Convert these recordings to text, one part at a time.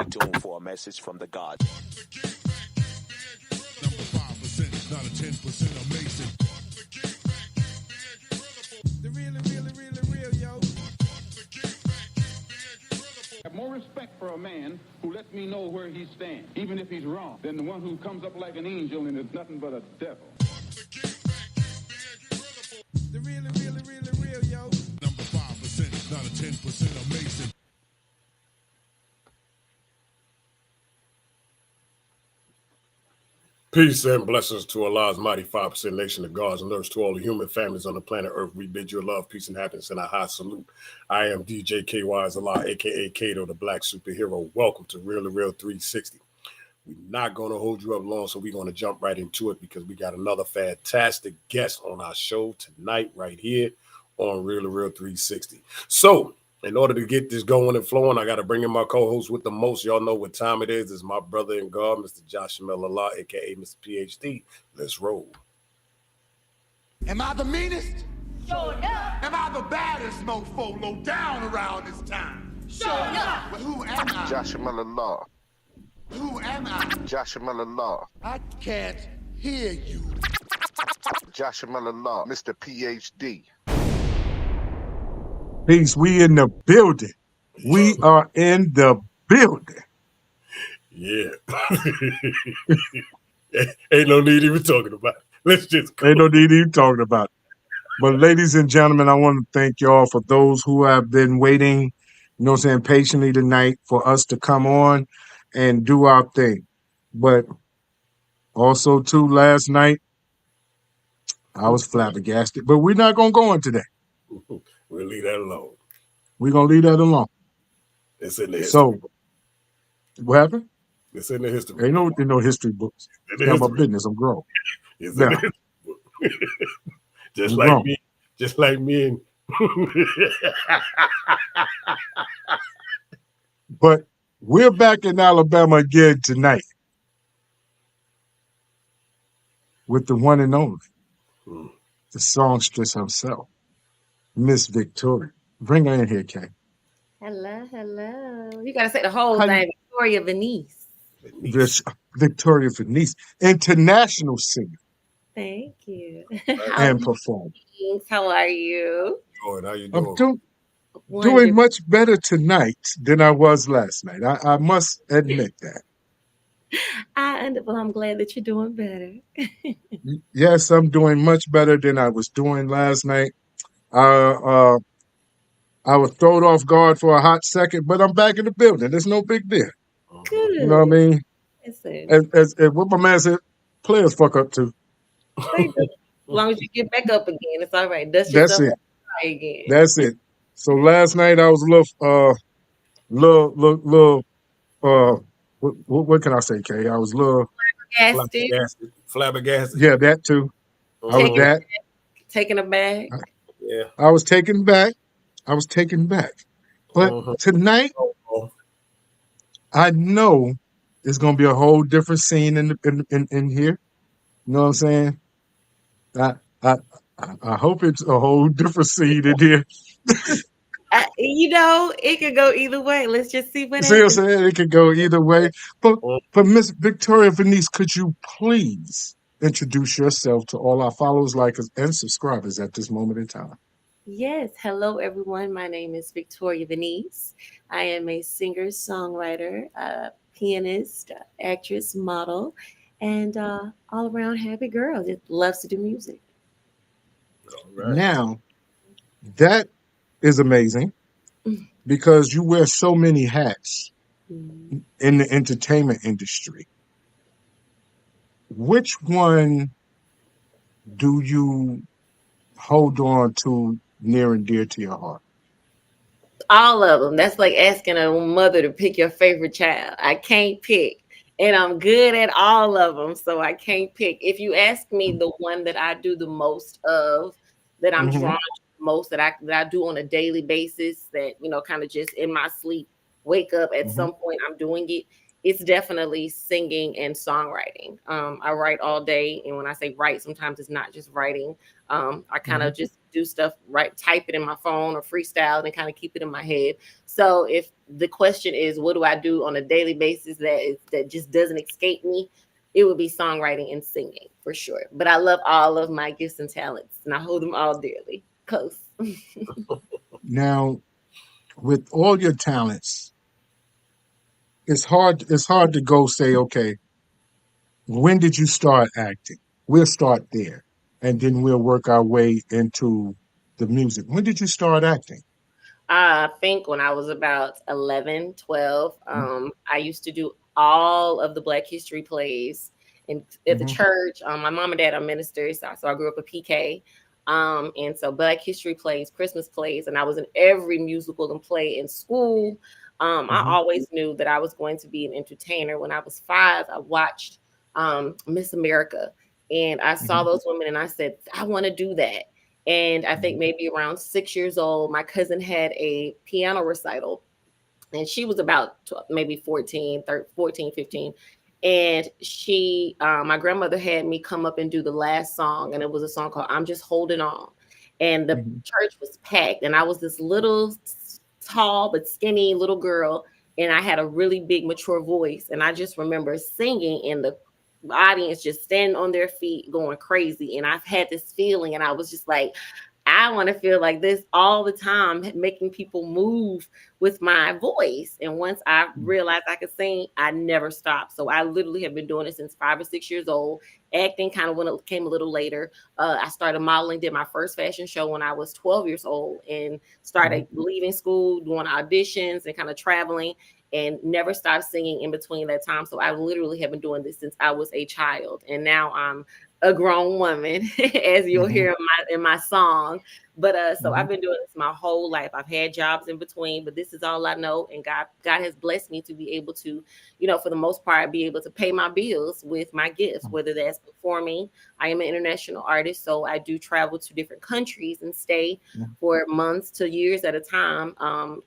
tuned for a message from the God. Number 5%, not a 10% amazing. The real, yo. I have more respect for a man who lets me know where he stands, even if he's wrong, than the one who comes up like an angel and is nothing but a devil. The real, yo. Number 5%, not a 10% amazing. Peace and blessings to Allah's mighty 5% nation of gods and earth, to all the human families on the planet Earth. We bid you love, peace, and happiness, and a high salute. I am DJ KY's Allah, aka Kato, the Black Superhero. Welcome to Real2reel360. We're not going to hold you up long, so we're going to jump right into it because we got another fantastic guest on our show tonight, right here on Real2reel360. So, in order to get this going and flowing, I got to bring in my co-host with the most. Y'all know what time it is. It's my brother in God, Mr. Joshua Allah, a.k.a. Mr. PhD. Let's roll. Am I the meanest? Sure enough. Am I the baddest mofo low down around this time? Sure enough. But who am I? Joshua Allah. Who am I? Joshua Allah. I can't hear you. Joshua Allah. Mr. PhD. Peace, we in the building. We are in the building. Yeah. Ain't no need even talking about it. Let's just go. Ain't no need even talking about it. But ladies and gentlemen, I want to thank y'all for those who have been waiting, you know what I'm saying, patiently tonight for us to come on and do our thing. But also, too, last night, I was flabbergasted. But we're not going to go into that. We'll leave that alone. We're going to leave that alone. It's in the history. So, what happened? It's in the history. Ain't no history books. It's not my business. I'm grown. It's in the history book. Just like grown. me. Just like me and But we're back in Alabama again tonight with the one and only, the songstress herself, Miss Victoria. Bring her in here, Kay. Hello, hello. You got to say the whole thing. Viktoria Vennice. Victoria Vennice, international singer. Thank you. And performer. How are you? How you doing? I'm doing much better tonight than I was last night. I must admit that. Well, I'm glad that you're doing better. Yes, I'm doing much better than I was doing last night. I was thrown off guard for a hot second, but I'm back in the building. There's no big deal. Good. You know what I mean? As what my man said, players fuck up too. As long as you get back up again, it's all right. That's it. Again. That's it. So last night I was a little what can I say, Kay? I was a little flabbergasted. Yeah, that too. I was that. Taken aback. Yeah. I was taken back. But tonight, I know it's gonna be a whole different scene in here. You know what I'm saying? I hope it's a whole different scene in here. It could go either way. Let's just see what See what I'm saying? It could go either way. But Miss Victoria Vennice, could you please introduce yourself to all our followers, likers, and subscribers at this moment in time? Yes. Hello, everyone. My name is Viktoria Vennice. I am a singer, songwriter, pianist, actress, model, and all-around happy girl that loves to do music. Right. Now, that is amazing because you wear so many hats in the entertainment industry. Which one do you hold on to near and dear to your heart? All of them. That's like asking a mother to pick your favorite child. I can't pick. And I'm good at all of them, so I can't pick. If you ask me the one that I do the most of, that I'm drawn to the most, that I do on a daily basis, that, kind of just in my sleep, wake up at some point, I'm doing it, it's definitely singing and songwriting. I write all day, and when I say write, sometimes it's not just writing. I kind of just do stuff, right? Type it in my phone or freestyle, and kind of keep it in my head. So if the question is, what do I do on a daily basis that just doesn't escape me? It would be songwriting and singing for sure. But I love all of my gifts and talents, and I hold them all dearly close. Now, with all your talents, it's hard to go say, okay, when did you start acting? We'll start there, and then we'll work our way into the music. When did you start acting? I think when I was about 11, 12, I used to do all of the Black History plays at the Mm-hmm. church. My mom and dad are ministers, so I grew up a PK. And so Black History plays, Christmas plays, and I was in every musical and play in school. I Hmm. always knew that I was going to be an entertainer. When I was 5, I watched Miss America, and I saw Hmm. those women, and I said, I want to do that. And I think maybe around 6 years old, my cousin had a piano recital, and she was about maybe 14, 13, 14, 15. And my grandmother had me come up and do the last song, and it was a song called I'm Just Holding On. And the Hmm. church was packed, and I was this little, tall, but skinny little girl, and I had a really big, mature voice. And I just remember singing, and the audience just standing on their feet going crazy. And I've had this feeling, and I was just like, I want to feel like this all the time, making people move with my voice. And once I realized I could sing, I never stopped. So I literally have been doing it since 5 or 6 years old. Acting kind of when it came a little later. I started modeling, did my first fashion show when I was 12 years old, and started leaving school, doing auditions and kind of traveling, and never stopped singing in between that time. So I literally have been doing this since I was a child. And now I'm a grown woman, as you'll Hmm. hear in my song. But so Hmm. I've been doing this my whole life. I've had jobs in between, but this is all I know. And God has blessed me to be able to, for the most part, be able to pay my bills with my gifts, whether that's performing. I am an international artist, so I do travel to different countries and stay for months to years at a time,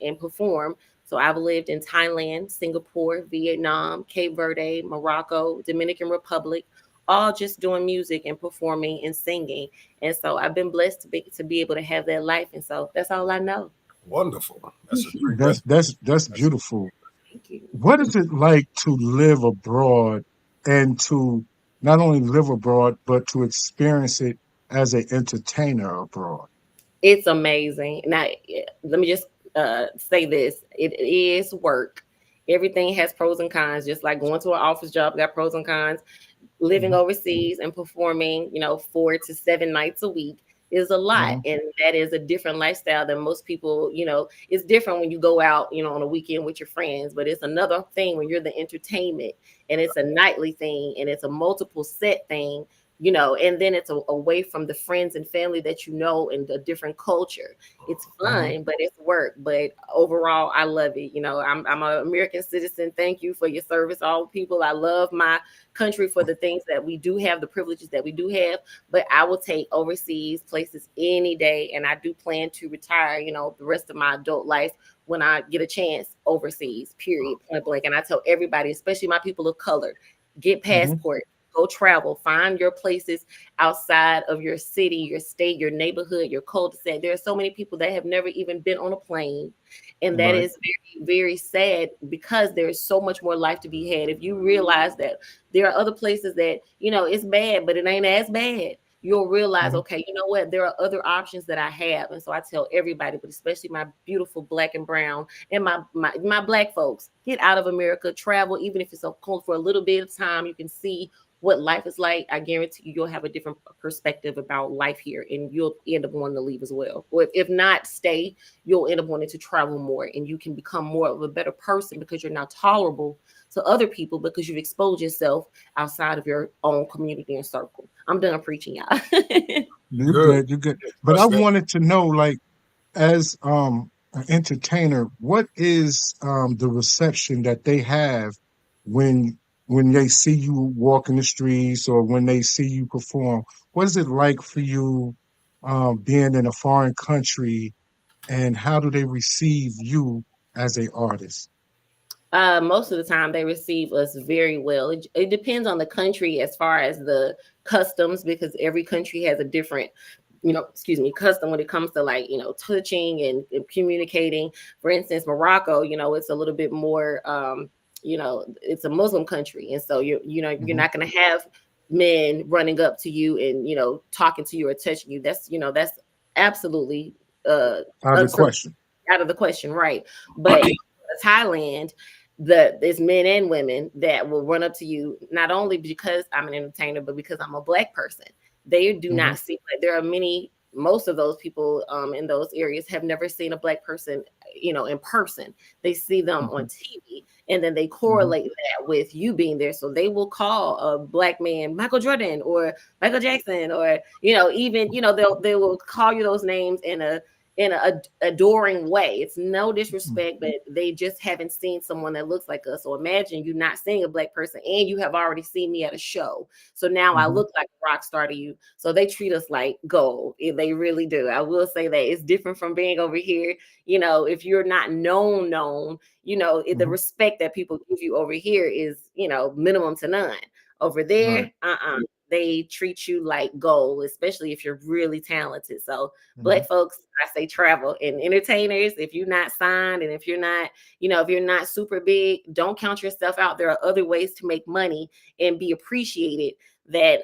and perform. So I've lived in Thailand, Singapore, Vietnam, Cape Verde, Morocco, Dominican Republic, all just doing music and performing and singing. And so I've been blessed to be able to have that life. And so that's all I know. Wonderful. That's a great That's resume. that's That's beautiful. Thank you. What is it like to live abroad and to not only live abroad but to experience it as an entertainer abroad? It's amazing. Now, let me just say this: it is work. Everything has pros and cons. Just like going to an office job got pros and cons. Living Hmm. overseas and performing, 4 to 7 nights a week is a lot. Hmm. And that is a different lifestyle than most people, it's different when you go out, on a weekend with your friends, but it's another thing when you're the entertainment, and it's a nightly thing, and it's a multiple set thing, and then it's away from the friends and family that and a different culture. It's Hmm. fun, but it's work. But overall, I love it. I'm an American citizen. Thank you for your service, all people. I love my country for the things that we do have, the privileges that we do have, but I will take overseas places any day. And I do plan to retire, the rest of my adult life when I get a chance overseas, period, point blank. And I tell everybody, especially my people of color, get Hmm. passport, go travel, find your places outside of your city, your state, your neighborhood, your cul-de-sac. There are so many people that have never even been on a plane. And that Right. is very, very sad, because there is so much more life to be had. If you realize that there are other places that, it's bad, but it ain't as bad, you'll realize, Hmm. okay, you know what? There are other options that I have. And so I tell everybody, but especially my beautiful black and brown and my black folks, get out of America, travel, even if it's so cold for a little bit of time, you can see what life is like. I guarantee you'll have a different perspective about life here, and you'll end up wanting to leave as well. Or if not stay, you'll end up wanting to travel more, and you can become more of a better person because you're not tolerable to other people, because you've exposed yourself outside of your own community and circle. I'm done preaching, y'all. You good. good, you good. But I Trust that. wanted to know, like, as an entertainer, what is the reception that they have when they see you walk in the streets or when they see you perform? What is it like for you being in a foreign country, and how do they receive you as a artist? Most of the time they receive us very well. It depends on the country as far as the customs, because every country has a different, custom when it comes to like, touching and communicating. For instance, Morocco, it's a little bit more, it's a Muslim country. And so you're not going to have men running up to you and, talking to you or touching you. That's absolutely Out of the question. out of the question. Right. But Thailand, there's men and women that will run up to you, not only because I'm an entertainer, but because I'm a Black person. They do not see, like, there are most of those people in those areas have never seen a Black person, in person. They see them on TV, and then they correlate that with you being there. So they will call a Black man Michael Jordan or Michael Jackson, or even they will call you those names in a adoring way. It's no disrespect, but they just haven't seen someone that looks like us. So imagine you not seeing a Black person, and you have already seen me at a show. So now I look like a rock star to you. So they treat us like gold. They really do. I will say that it's different from being over here. If you're not known, the respect that people give you over here is, minimum to none. Over there, they treat you like gold, especially if you're really talented. So Black folks, I say travel, and entertainers, if you're not signed and if you're not, if you're not super big, don't count yourself out. There are other ways to make money and be appreciated than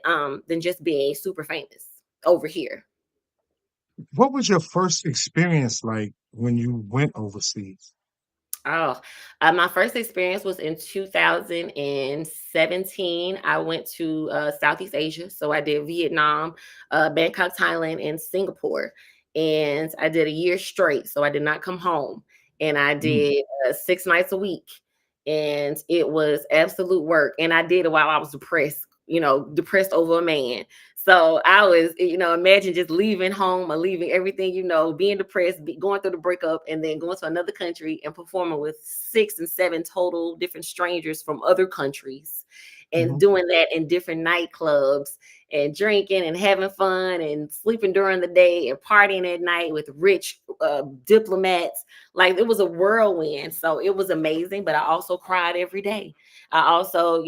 just being super famous over here. What was your first experience like when you went overseas? Oh, my first experience was in 2017. I went to Southeast Asia. So I did Vietnam, Bangkok, Thailand, and Singapore. And I did a year straight. So I did not come home. And I did 6 nights a week. And it was absolute work. And I did it while I was depressed, depressed over a man. So I was, imagine just leaving home or leaving everything, being depressed, going through the breakup, and then going to another country and performing with 6 and 7 total different strangers from other countries, and doing that in different nightclubs and drinking and having fun and sleeping during the day and partying at night with rich diplomats. Like, it was a whirlwind. So it was amazing, but I also cried every day. I also,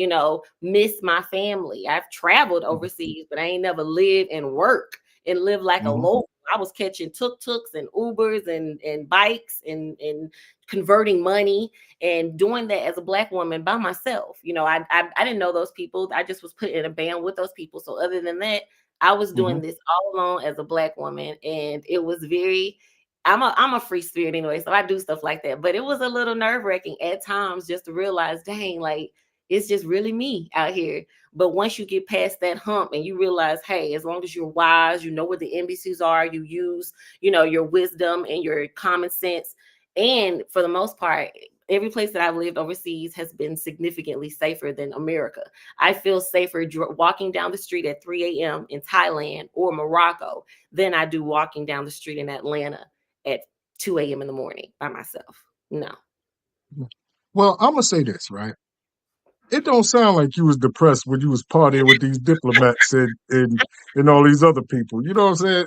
miss my family. I've traveled overseas, but I ain't never lived and worked and lived like a local. I was catching tuk-tuks and Ubers and bikes and converting money and doing that as a Black woman by myself. I didn't know those people. I just was put in a band with those people. So other than that, I was doing this all alone as a Black woman, and it was I'm a free spirit anyway, so I do stuff like that. But it was a little nerve-wracking at times just to realize, dang, like, it's just really me out here. But once you get past that hump and you realize, hey, as long as you're wise, you know where the embassies are, you use, your wisdom and your common sense. And for the most part, every place that I've lived overseas has been significantly safer than America. I feel safer walking down the street at 3 a.m. in Thailand or Morocco than I do walking down the street in Atlanta at 2 a.m. in the morning by myself. No. Well, I'm gonna say this, right? It don't sound like you was depressed when you was partying with these diplomats and all these other people. You know what I'm saying?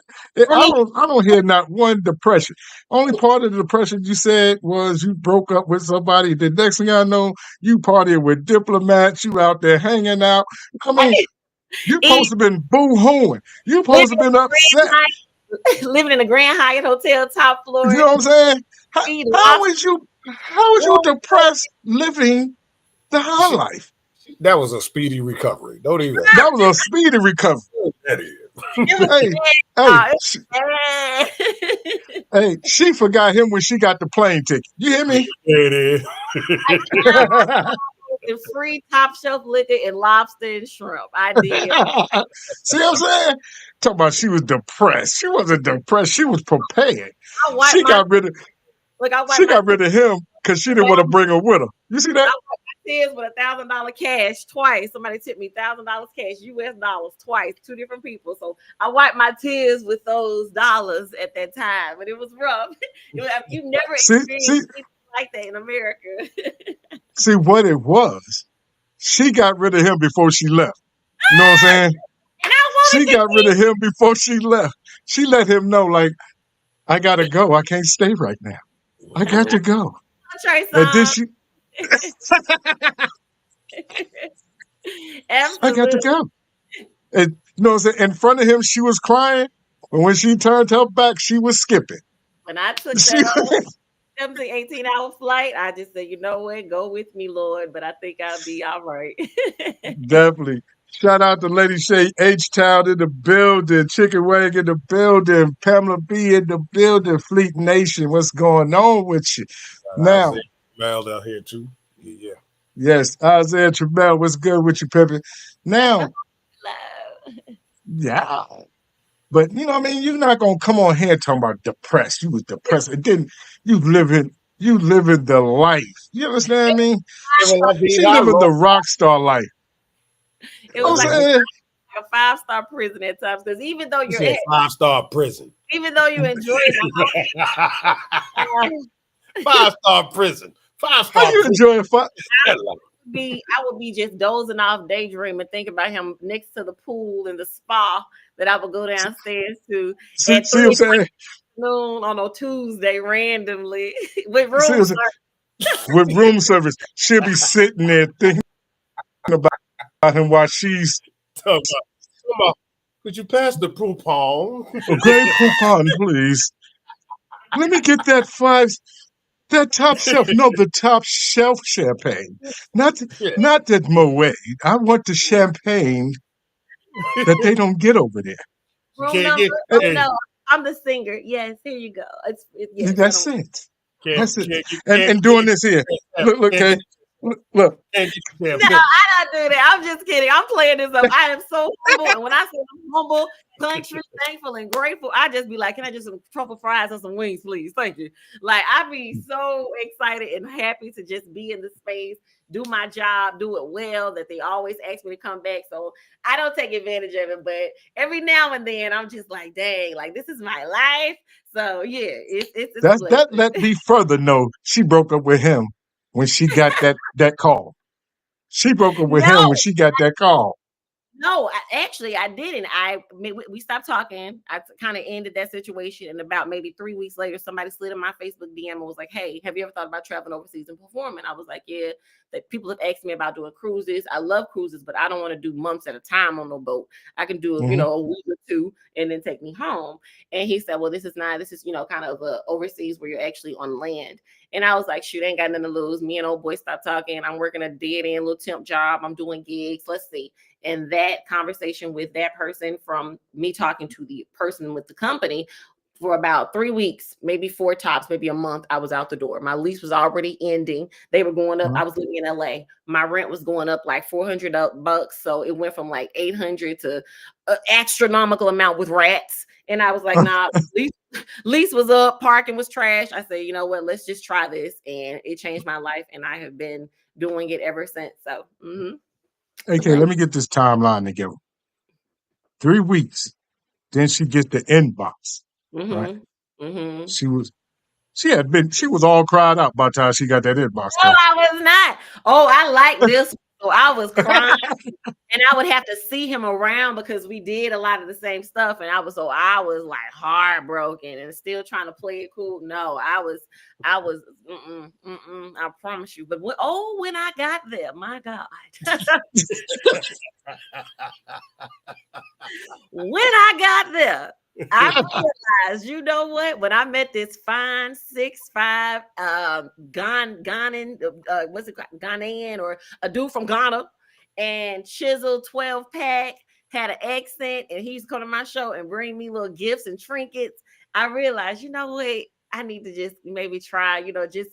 I don't hear not one depression. Only part of the depression you said was you broke up with somebody. The next thing I know, you partying with diplomats. You out there hanging out. I mean, you supposed to been boo-hooing. You supposed to been upset. Living in a Grand Hyatt hotel, top floor. You know what I'm saying? How was you depressed living the high life? That was a speedy recovery. Don't even. That was a speedy recovery. That is. Hey, she forgot him when she got the plane ticket. You hear me? It is. And free top shelf liquor and lobster and shrimp. I did. See what I'm saying? Talking about she was depressed. She wasn't depressed. She was prepared. She got rid of him because she didn't want to bring her with her. You see that? I wiped my tears with $1,000 cash twice. Somebody tipped me $1,000 cash, US dollars twice, 2 different people. So I wiped my tears with those dollars at that time, but it was rough. You never experienced anything like that in America. See what it was? She got rid of him before she left. You know what I'm saying? She got rid of him before she left. She let him know, like, I gotta go. I can't stay right now. I got to go. And then I got to Absolutely. go. And you know what I'm saying? In front of him, she was crying. But when she turned her back, she was skipping. When I took She, that 17, 18-hour flight, I just said, you know what? Go with me, Lord. But I think I'll be all right. definitely. Shout out to Lady Shay H Town in the building, Chicken Wing in the building, Pamela B in the building, Fleet Nation. What's going on with you? Now, Isaiah Mel down here too. Yeah. yes, Isaiah Trebell, what's good with you, Pepe? Now, Hello. yeah. But you know what I mean? You're not gonna come on here talking about depressed. You was depressed. And then you living the life. You understand what I mean? Living like the She Elon living the Musk. rock star life. It You know was what like I'm saying? a 5-star prison at times because even though He you're said 5-star prison. even though you enjoy the 5-star prison. How 5-star you prison. enjoying fun? I would be just dozing off, daydreaming, thinking about him next to the pool and the spa that I would go downstairs to See, at see what I'm 3 saying? noon on a Tuesday randomly with See room what I'm saying? With room service, she'll be sitting there thinking about him while she's Come on. Could you pass the poupon? a great coupon, please. Let me get that top shelf. No, the top shelf champagne. Not Yeah. not that Moet. I want the champagne that they don't get over there. room Can't number. get Oh hey, no, I'm the singer. Yes, here you go. Yes, I That's don't. it. can't That's it. can't get And doing this here. Look, can't okay. get Look. can't get No, champagne. I don't do that. I'm just kidding. I'm playing this up. I am so humble, and when I say I'm humble, country, thankful, and grateful, I just be like, "Can I just some truffle fries and some wings, please? Thank you." Like I be so excited and happy to just be in the space, do my job, do it well. That they always ask me to come back, so I don't take advantage of it. But every now and then, I'm just like, "Dang, like this is my life." So yeah, it's a blessing. That let me further know she broke up with him when she got that call. She broke up with him when No, she got that call. No, actually, I didn't. We stopped talking. I kind of ended that situation, and about maybe 3 weeks later, somebody slid in my Facebook DM and was like, "Hey, have you ever thought about traveling overseas and performing?" I was like, "Yeah." That people have asked me about doing cruises. I love cruises, but I don't want to do months at a time on no boat. I can do Mhm. a week or two and then take me home. And he said, "Well, this is not. This is kind of overseas where you're actually on land." And I was like, "Shoot, ain't got nothing to lose." Me and old boy stopped talking. I'm working a dead end little temp job. I'm doing gigs. Let's see. And that conversation with that person, from me talking to the person with the company for about 3 weeks, maybe 4 tops, maybe a month, I was out the door. My lease was already ending. They were going up. Mhm. I was living in LA. My rent was going up like $400. So it went from like 800 to an astronomical amount with rats. And I was like, nah, lease was up, parking was trash. I said, you know what, let's just try this. And it changed my life. And I have been doing it ever since. So it's a Okay, blessing. let me get this timeline together. 3 weeks. Then she gets the inbox. Right? Mhm. Mhm. She was all cried out by the time she got that inbox No, call. I was not. Oh, I like this. So I was crying, and I would have to see him around because we did a lot of the same stuff, and I was like heartbroken and still trying to play it cool. No, I was I promise you. But when I got there, my God. When I got there, I realized, you know what? When I met this fine 6'5" Ghanaian, what's it called? Ghanaian or a dude from Ghana, and chiseled 12-pack, had an accent, and he's come to my show and bring me little gifts and trinkets. I realized, you know what? I need to just maybe try, just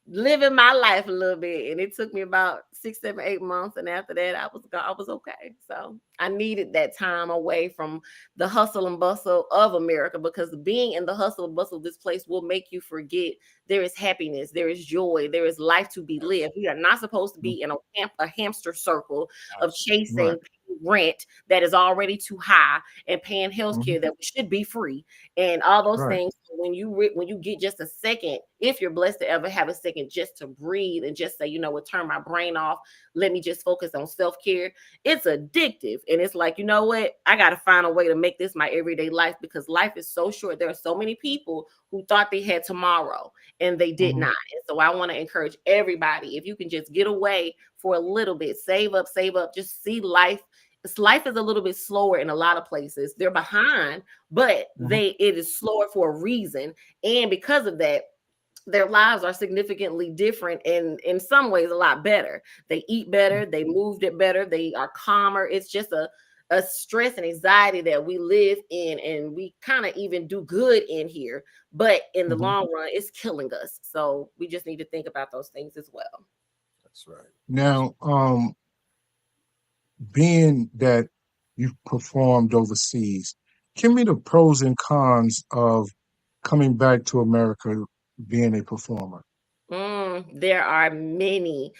living my life a little bit. And it took me about 6, 7, 8 months. And after that, I was okay. So I needed that time away from the hustle and bustle of America, because being in the hustle and bustle of this place will make you forget there is happiness, there is joy, there is life to be lived. We are not supposed to be in a hamster circle of Right. chasing rent that is already too high and paying health Mhm. care that should be free and all those Right. things. when you get just a second, if you're blessed to ever have a second just to breathe and just say, you know what, turn my brain off, let me just focus on self-care, it's addictive. And it's like, you know what, I got to find a way to make this my everyday life, because life is so short. There are so many people who thought they had tomorrow and they did not. And so I want to encourage everybody, if you can just get away for a little bit, save up, just see life. Life is a little bit slower in a lot of places. They're behind, but it is slower for a reason. And because of that, their lives are significantly different and in some ways a lot better. They eat better, they moved it better, they are calmer. It's just a stress and anxiety that we live in, and we kind of even do good in here, but in the long run, it's killing us. So we just need to think about those things as well. That's right. Now, being that you've performed overseas, give me the pros and cons of coming back to America being a performer. There are many.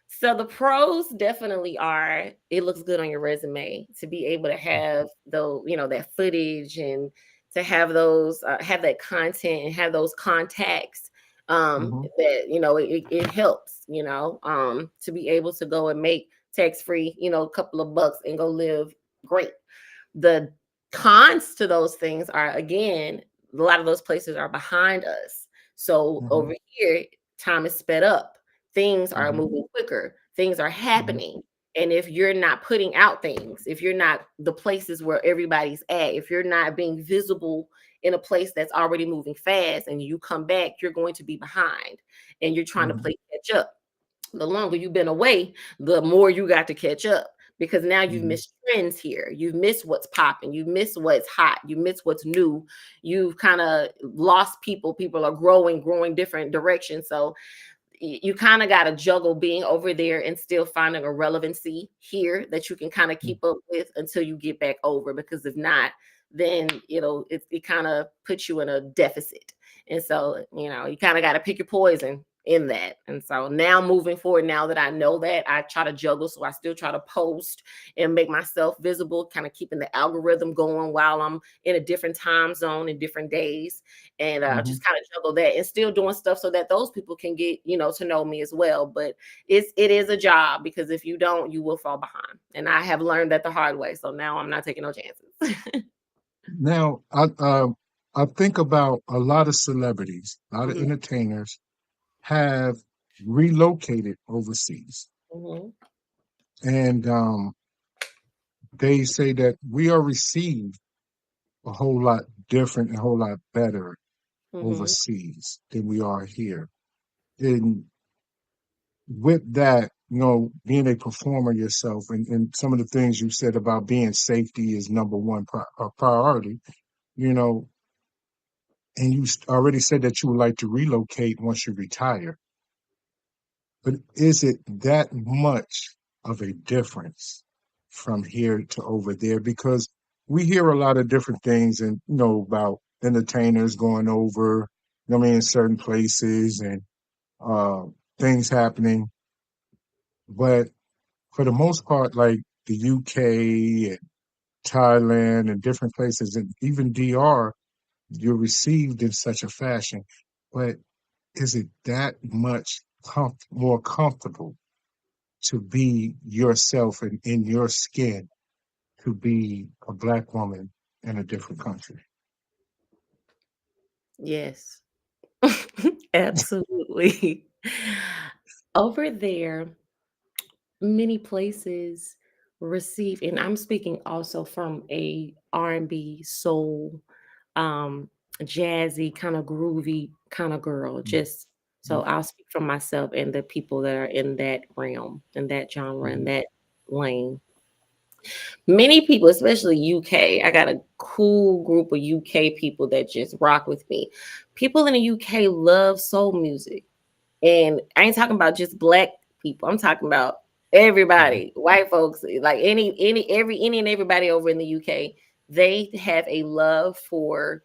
So the pros definitely are, it looks good on your resume to be able to have that footage, and to have those have that content and have those contacts, that it helps, to be able to go and make tax-free, a couple of bucks and go live great. The cons to those things are, again, a lot of those places are behind us. So over here, time is sped up. Things are moving quicker. Things are happening. And if you're not putting out things, if you're not the places where everybody's at, if you're not being visible in a place that's already moving fast, and you come back, you're going to be behind, and you're trying to play catch up. The longer you've been away, the more you got to catch up, because now you've missed trends here. You've missed what's popping. You've missed what's hot. You missed what's new. You've kind of lost people. People are growing different directions. So you kind of got to juggle being over there and still finding a relevancy here that you can kind of keep up with until you get back over, because if not, then it kind of puts you in a deficit. And so you kind of got to pick your poison in that. And so now moving forward, now that I know that, I try to juggle. So I still try to post and make myself visible, kind of keeping the algorithm going while I'm in a different time zone in different days, and just kind of juggle that and still doing stuff so that those people can get to know me as well. But it is a job, because if you don't, you will fall behind, and I have learned that the hard way. So now I'm not taking no chances. Now, I think about a lot of celebrities, a lot of entertainers have relocated overseas, and they say that we are received a whole lot different and a whole lot better overseas than we are here. And with that, being a performer yourself, and some of the things you said about being safety is number one priority, and you already said that you would like to relocate once you retire. But is it that much of a difference from here to over there? Because we hear a lot of different things, and about entertainers going over, certain places, and things happening. But for the most part, like the UK and Thailand and different places, and even DR, you're received in such a fashion. But is it that much more comfortable to be yourself and in your skin, to be a Black woman in a different country? Yes, absolutely. Over there, many places receive, and I'm speaking also from a R&B, soul, jazzy, kind of groovy kind of girl. Just so I'll speak from myself and the people that are in that realm, in that genre, in that lane. Many people, especially UK, I got a cool group of UK people that just rock with me. People in the UK love soul music. And I ain't talking about just Black people. I'm talking about everybody, white folks, like any and everybody over in the UK. They have a love for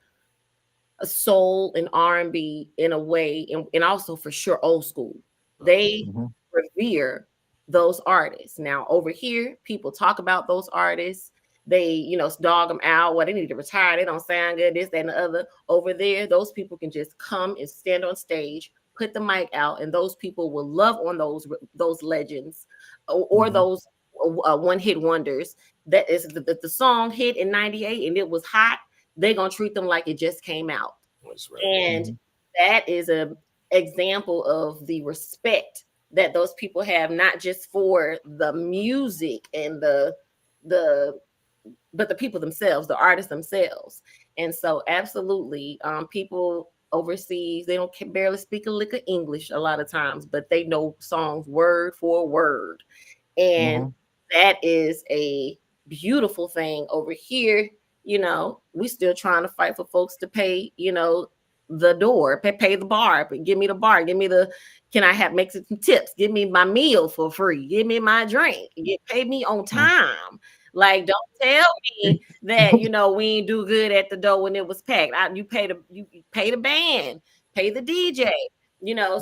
a soul and R&B in a way, and also for sure old school. They revere those artists. Now over here, people talk about those artists. they, dog them out. Well, they need to retire. They don't sound good. This, that, and the other. Over there, those people can just come and stand on stage, put the mic out, and those people will love on those legends or those one-hit wonders. That is the song hit in 98 and it was hot. They're gonna treat them like it just came out. That's right. And that is a example of the respect that those people have, not just for the music and but the people themselves, the artists themselves. And so absolutely, people overseas, they don't barely speak a lick of English a lot of times, but they know songs word for word. And that is a beautiful thing. Over here, we still trying to fight for folks to pay, the door, pay the bar, but give me the bar, can I make some tips? Give me my meal for free. Give me my drink. Pay me on time. Like, don't tell me that, we ain't do good at the door when it was packed. You pay the band, pay the DJ,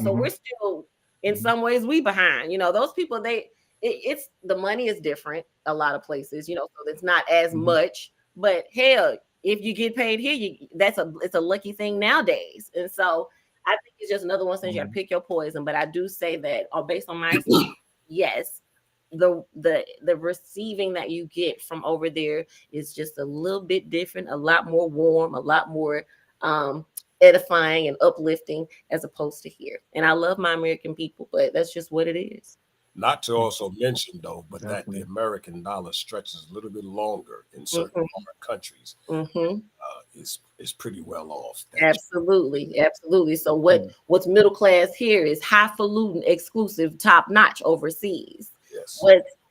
so we're still, in some ways, we behind, those people, it's the money is different a lot of places, so it's not as much, but hell, if you get paid here, it's a lucky thing nowadays. And so I think it's just another one, since you got to pick your poison. But I do say that, based on my experience, yes, the receiving that you get from over there is just a little bit different, a lot more warm, a lot more edifying and uplifting as opposed to here. And I love my American people, but that's just what it is. Not to also mention, though, but that the American dollar stretches a little bit longer in certain foreign countries. Is pretty well off. Absolutely. So what's middle class here is highfalutin, exclusive, top notch overseas. Yes.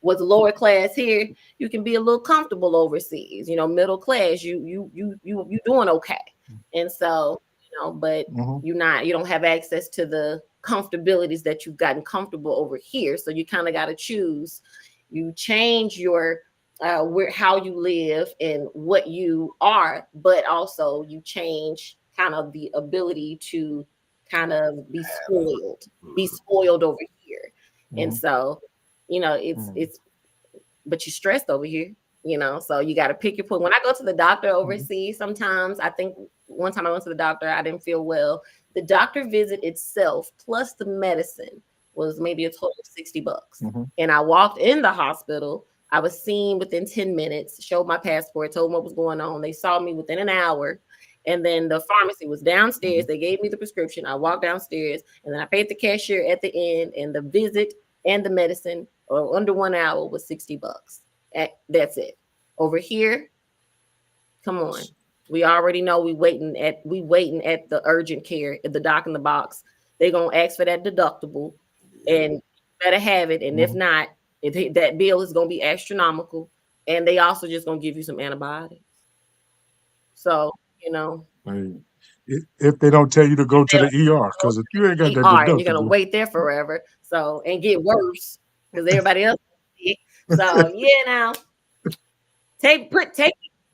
What's lower class here, you can be a little comfortable overseas. Middle class, you doing okay. And so, but you don't have access to the comfortabilities that you've gotten comfortable over here. So you kind of got to choose. You change your how you live and what you are, but also you change kind of the ability to kind of be spoiled over here. And so, it's but you're stressed over here, so you got to pick your point. When I go to the doctor overseas, sometimes I think one time I went to the doctor, I didn't feel well. The doctor visit itself plus the medicine was maybe a total of $60. And I walked in the hospital. I was seen within 10 minutes, showed my passport, told them what was going on. They saw me within an hour. And then the pharmacy was downstairs. They gave me the prescription. I walked downstairs and then I paid the cashier at the end, and the visit and the medicine under 1 hour was $60. That's it. Over here, come on. We already know we waiting at the urgent care at the doc in the box. They're gonna ask for that deductible, and you better have it. And if not, that bill is gonna be astronomical. And they also just gonna give you some antibiotics. So if they don't tell you to go to the ER, because if you ain't got that deductible, you're gonna wait there forever. So and get worse because everybody else is sick. So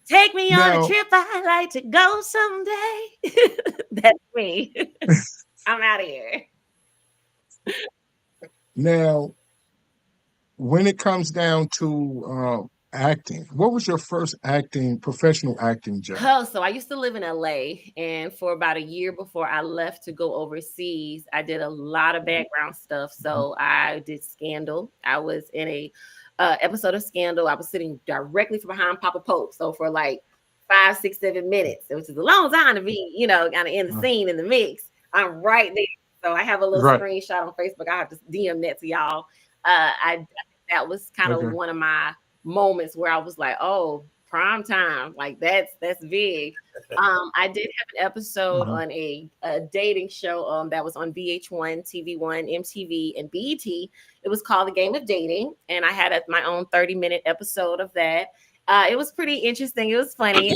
take me on a trip I'd like to go someday. That's me. I'm out of here. Now, when it comes down to acting, what was your first professional acting job? Oh, so I used to live in LA, and for about a year before I left to go overseas, I did a lot of background stuff. So I did Scandal. I was in a episode of Scandal. I was sitting directly behind Papa Pope. So for like 5, 6, 7 minutes, it was just a long time to be, kind of in the scene, in the mix. I'm right there. So I have a little screenshot on Facebook. I have to DM that to y'all. That was kind of one of my moments where I was like, oh, prime time. Like that's big. I did have an episode on a dating show that was on VH1, TV1, MTV, and BET. It was called The Game of Dating, and I had my own 30-minute episode of that. It was pretty interesting. It was funny.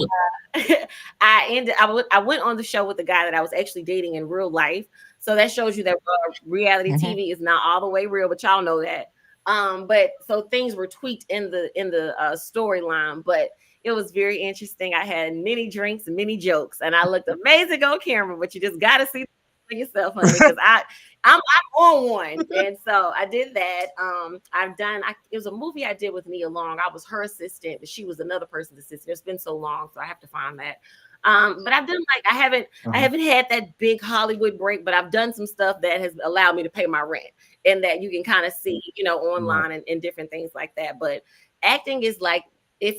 I went on the show with the guy that I was actually dating in real life. So that shows you that reality TV is not all the way real, but y'all know that. But so things were tweaked in the storyline, but it was very interesting. I had many drinks and many jokes, and I looked amazing on camera, but you just got to see for yourself, honey, because I'm on one, and so I did that. It was a movie I did with Nia Long. I was her assistant, but she was another person's assistant. It's been so long, so I have to find that. But I've done I haven't had that big Hollywood break, but I've done some stuff that has allowed me to pay my rent, and that you can kind of see, online and different things like that. But acting is like, I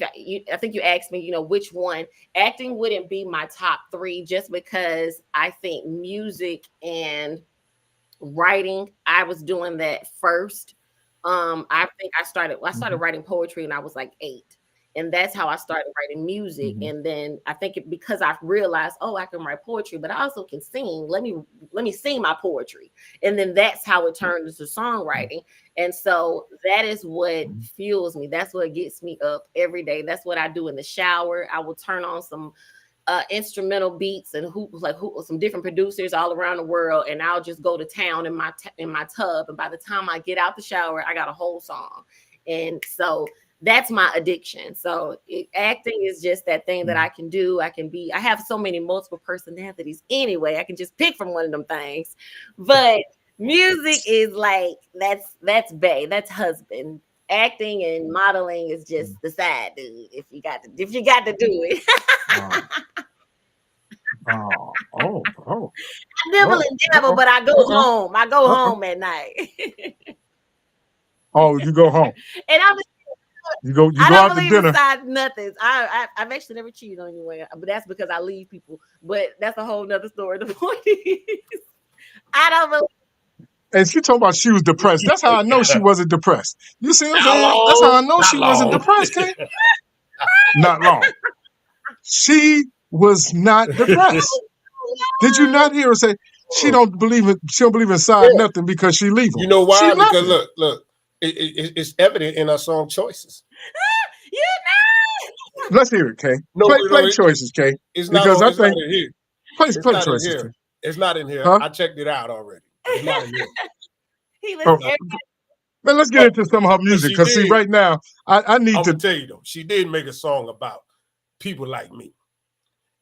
think you asked me, which one. Acting wouldn't be my top 3, just because I think music and writing, I was doing that first. I think I started writing poetry when I was like 8. And that's how I started writing music. And then I think because I realized, I can write poetry, but I also can sing. Let me sing my poetry. And then that's how it turned into songwriting. And so that is what fuels me. That's what gets me up every day. That's what I do in the shower. I will turn on some instrumental beats and some different producers all around the world, and I'll just go to town in my tub. And by the time I get out the shower, I got a whole song. And so that's my addiction. So acting is just that thing that I can do. I have so many multiple personalities anyway. I can just pick from one of them things. But music is like, that's bae, that's husband. Acting and modeling is just the side dude. If you got to do it. I nibble and dabble, but I go home. I go home at night. You go home. And you go I out don't to dinner. Besides nothing. I've actually never cheated on anyone, but that's because I leave people. But that's a whole nother story. The point is, I don't believe. And she talking about she was depressed. That's how I know she wasn't depressed. You see what I'm saying? That's how I know she wasn't depressed, Kay. Not long. She was not depressed. Did you not hear her say she don't believe it? She don't believe in side nothing because she leaving. You know why? Because look, it's evident in our song choices. Let's hear it, Kay. Play choices, Kay. It's not. Because I think in here. Play choices. Kay. It's not in here. Huh? I checked it out already. It's not in here. Man, let's get into some of her music, because see, right now I need to tell you though, she did make a song about people like me,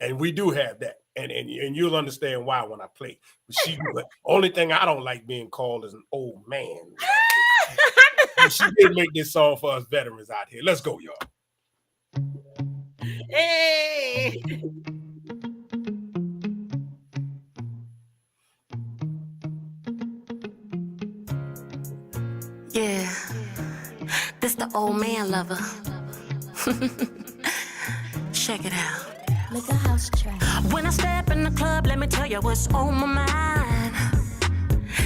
and we do have that, and you'll understand why when I play. But only thing I don't like being called is an old man. She did make this song for us veterans out here. Let's go, y'all. Hey. Yeah, this the old man lover. Check it out. Like a house track. When I step in the club, let me tell you what's on my mind.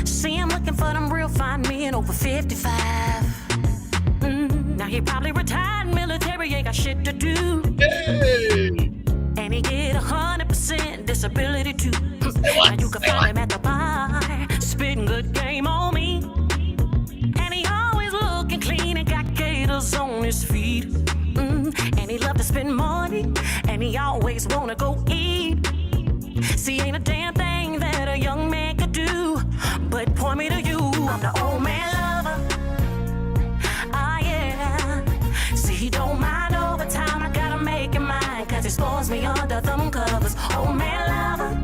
See, I'm looking for them real fine men over 55. Now he probably retired military, ain't got shit to do. Hey. And he get 100% disability too. Now you can find him at the bar, spitting good game on me. And he always looking clean and got gators on his feet. And he love to spend money, and he always wanna go eat. See, ain't a damn thing that a young man could do but point me to you. I'm the old man lover. Ah, yeah. See, he don't mind overtime. I gotta make him mine, cause he spoils me under thumb covers. Old man lover.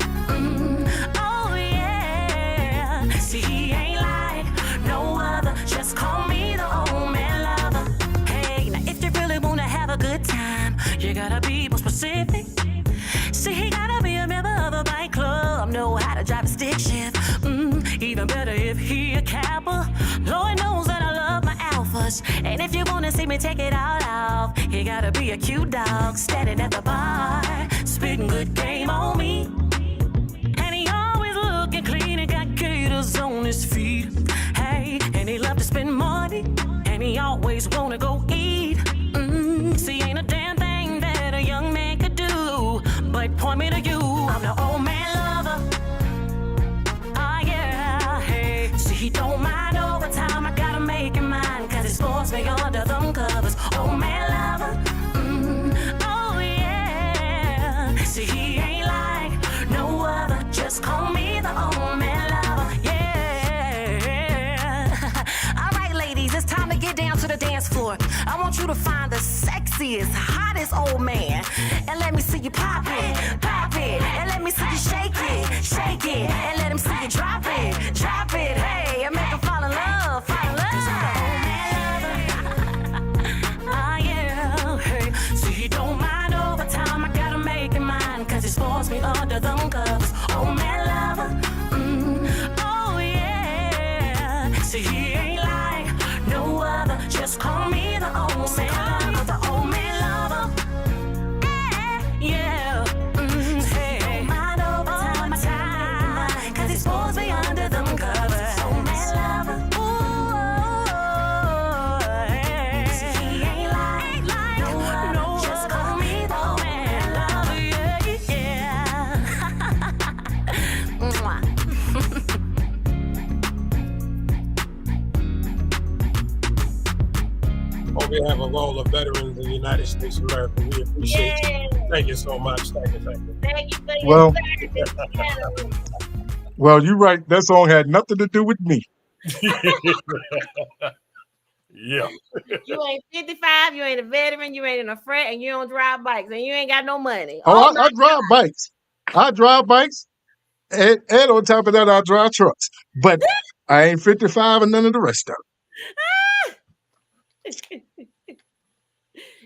Oh, yeah. See, he ain't like no other. Just call me the old man lover. Hey, now if you really wanna have a good time, you gotta be more specific. See, he gotta be a member of a bike club, know how to drive a stick shift. Even better if he a capper. Lord knows that I love my alphas. And if you wanna see me take it all off, he gotta be a cute dog standing at the bar, spitting good game on me. And he always looking clean and got gators on his feet. Hey, and he love to spend money, and he always wanna go eat. See, ain't a damn thing that a young man could do but point me to you. I'm the old man lover. Ah, yeah. Hey, see, he don't mind overtime. I gotta make him mine, cause he spoils me under them covers. Old man lover. Oh, yeah. See, he ain't like no other. Just call me the old man lover. Yeah. All right, ladies, it's time to get down to the dance floor. I want you to find the sex see his hottest old man. And let me see you pop it, pop it. And let me see you shake it, shake it. And let him see you drop it, drop it. Hey, and make him fall in love, fall in love. 'Cause I'm the old man lover. Ah, yeah. Hey, see, he don't mind overtime. I gotta make him mine. 'Cause he spoils me under them covers. Old man lover. Oh, yeah. See, he ain't like no other. Just call me the old man lover, the old man lover. Yeah. Hey, don't mind overtime. I gotta make him mine. 'Cause he spoils me under them covers. Old man lover. See, he ain't like no other. Just call me the old man lover. Yeah. Mwah. On behalf of all the veterans in the United States of America, we appreciate you. Thank you so much. Thank you. Thank you for Well, your service. well, you're right. That song had nothing to do with me. Yeah. You ain't 55, you ain't a veteran, you ain't in a frat, and you don't drive bikes, and you ain't got no money. Oh, I drive bikes. I drive bikes. And on top of that, I drive trucks. But I ain't 55 and none of the rest of it.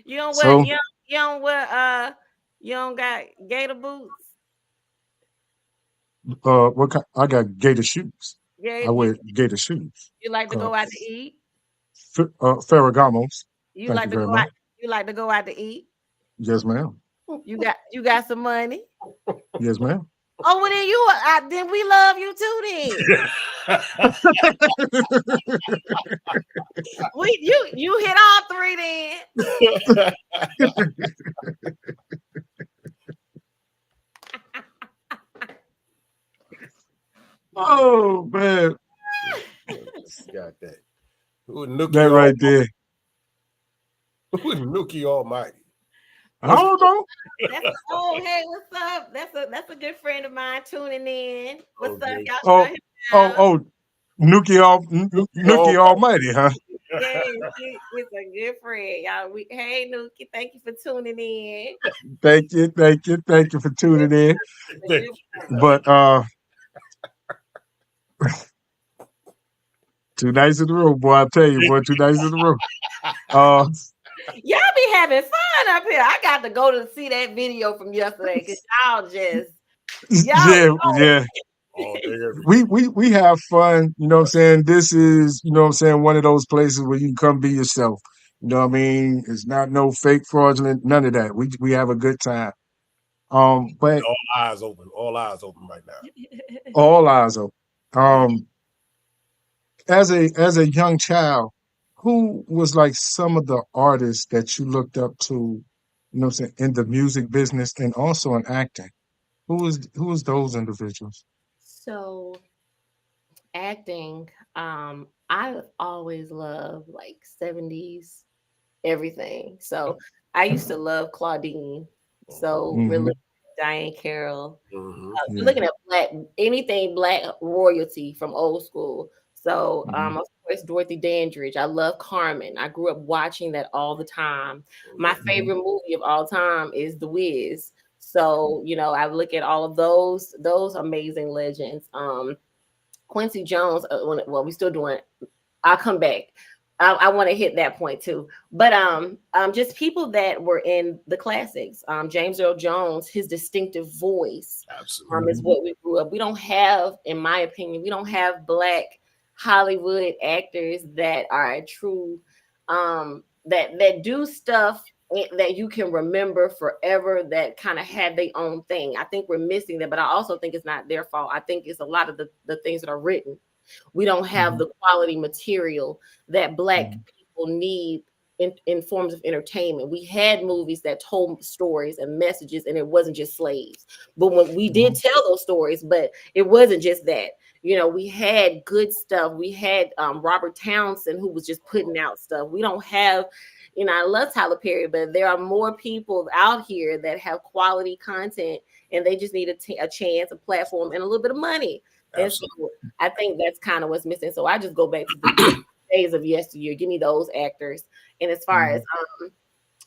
You don't So- wear, you don't wear, you don't got gator boots. What kind? I got gator shoes. Yeah, I wear gator shoes. you like to go out to eat. Ferragamos. You Thank like you to very go much. out. You like to go out to eat. Yes, ma'am. You got some money. Yes, ma'am. Oh, well then we love you too. Then you hit all three. Then Oh man, Got that. Who Nookie that right there. Who Nookie Almighty? I don't know. oh, hey, what's up? That's a good friend of mine tuning in. What's Okay. up, y'all? Oh, Show him out. oh, Nookie Almighty, huh? Yeah, he's a good friend, y'all. Hey, Nuki, thank you for tuning in. Thank you for tuning in. But 2 nights in a row, boy. I tell you, boy, 2 nights in a row. Y'all be having fun up here. I got to go to see that video from yesterday because Yeah. We have fun, you know what I'm saying? This is, you know what I'm saying, one of those places where you can come be yourself. You know what I mean? It's not no fake fraudulent, none of that. We have a good time. But all eyes open right now. all eyes open. As a young child, who was like some of the artists that you looked up to, you know what I'm saying, in the music business and also in acting? Who was those individuals? So acting, I always loved like 70s everything. So I used to love Claudine. So really Diane Carroll. Looking at anything black royalty from old school. So of course Dorothy Dandridge. I love Carmen. I grew up watching that all the time. My favorite movie of all time is The Wiz. So, you know, I look at all of those amazing legends. Quincy Jones, we still doing it. I'll come back. I want to hit that point too. But just people that were in the classics. James Earl Jones, his distinctive voice is what we grew up. We don't have, in my opinion, we don't have black Hollywood actors that are true, that do stuff that you can remember forever, that kind of had their own thing. I think we're missing that, but I also think it's not their fault. I think it's a lot of the things that are written. We don't have the quality material that black people need in forms of entertainment. We had movies that told stories and messages, and it wasn't just slaves. But when we did tell those stories, but it wasn't just that. You know, we had good stuff. We had Robert Townsend, who was just putting out stuff. We don't have, you know, I love Tyler Perry, but there are more people out here that have quality content, and they just need a chance, a platform, and a little bit of money. And so I think that's kind of what's missing. So I just go back to the days of yesteryear. Give me those actors. And as far as